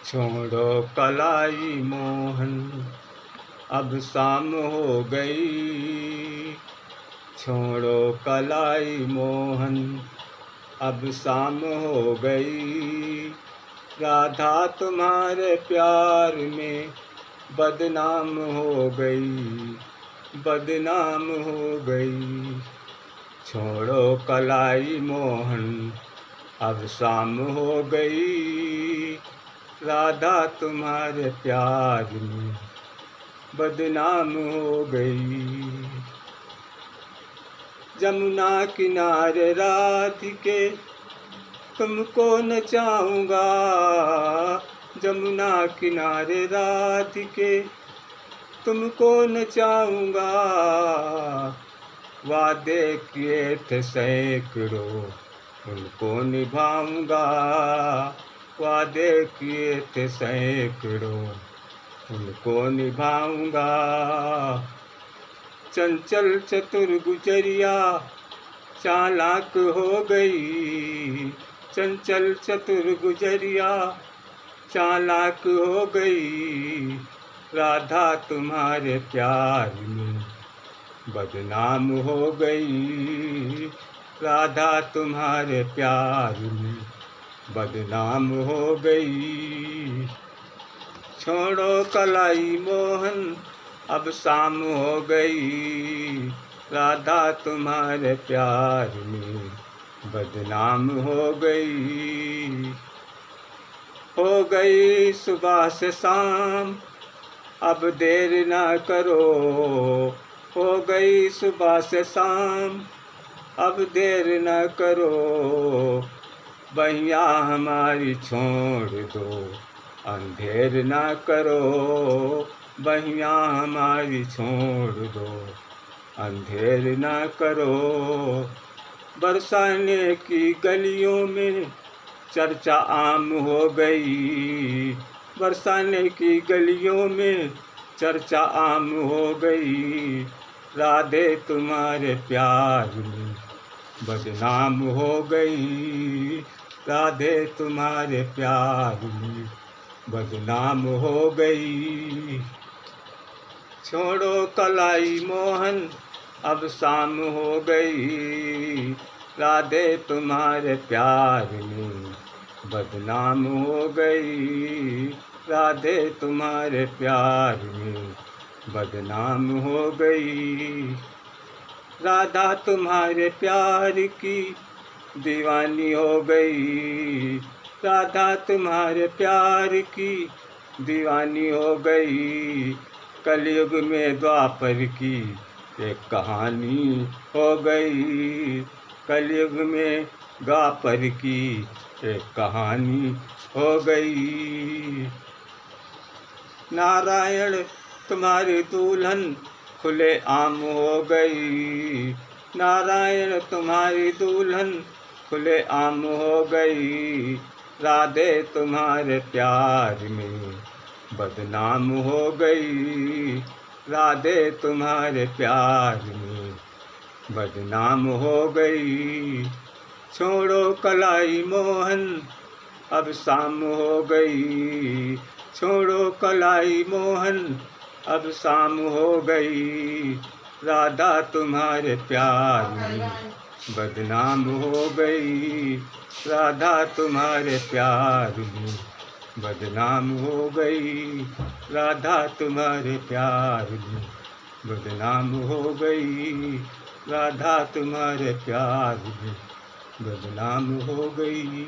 छोड़ो कलाई मोहन, अब शाम हो गई। छोड़ो कलाई मोहन, अब शाम हो गई। राधा तुम्हारे प्यार में बदनाम हो गई, बदनाम हो गई। छोड़ो कलाई मोहन, अब शाम हो गई। राधा तुम्हारे प्यार में बदनाम हो गई। जमुना किनारे राधिके तुमको नचाऊंगा। जमुना किनारे राधिके तुमको नचाऊंगा। वादे किए थे सैकड़ों, उनको निभाऊंगा। वादे किए थे सैकड़ों, उनको निभाऊंगा। चंचल चतुर गुजरिया चालाक हो गई। चंचल चतुर गुजरिया चालाक हो गई। राधा तुम्हारे प्यार में बदनाम हो गई। राधा तुम्हारे प्यार में बदनाम हो गई। छोड़ो कलाई मोहन, अब शाम हो गई। राधा तुम्हारे प्यार में बदनाम हो गई। हो गई सुबह से शाम, अब देर ना करो। हो गई सुबह से शाम, अब देर न करो। बहिया हमारी छोड़ दो, अंधेर न करो। बहिया हमारी छोड़ दो, अंधेर न करो। बरसाने की गलियों में चर्चा आम हो गई। बरसाने की गलियों में चर्चा आम हो गई। राधे तुम्हारे प्यार में बदनाम हो गई। राधे तुम्हारे प्यार में बदनाम हो गई। छोड़ो कलाई मोहन, अब शाम हो गई। राधे तुम्हारे प्यार में बदनाम हो गई। राधे तुम्हारे प्यार में बदनाम हो गई। राधा तुम्हारे प्यार की दीवानी हो गई। राधा तुम्हारे प्यार की दीवानी हो गई। कलयुग में द्वापर की एक कहानी हो गई। कलयुग में द्वापर की एक कहानी हो गई। नारायण तुम्हारी दुल्हन खुले आम हो गई। नारायण तुम्हारी दुल्हन खुले आम हो गई। राधे तुम्हारे प्यार में बदनाम हो गई। राधे तुम्हारे प्यार में बदनाम हो गई। छोड़ो कलाई मोहन, अब शाम हो गई। छोड़ो कलाई मोहन, अब शाम हो गई। राधा तुम्हारे प्यार में बदनाम हो गई। राधा तुम्हारे प्यार में बदनाम हो गई। राधा तुम्हारे प्यार में बदनाम हो गई। राधा तुम्हारे प्यार में बदनाम हो गई।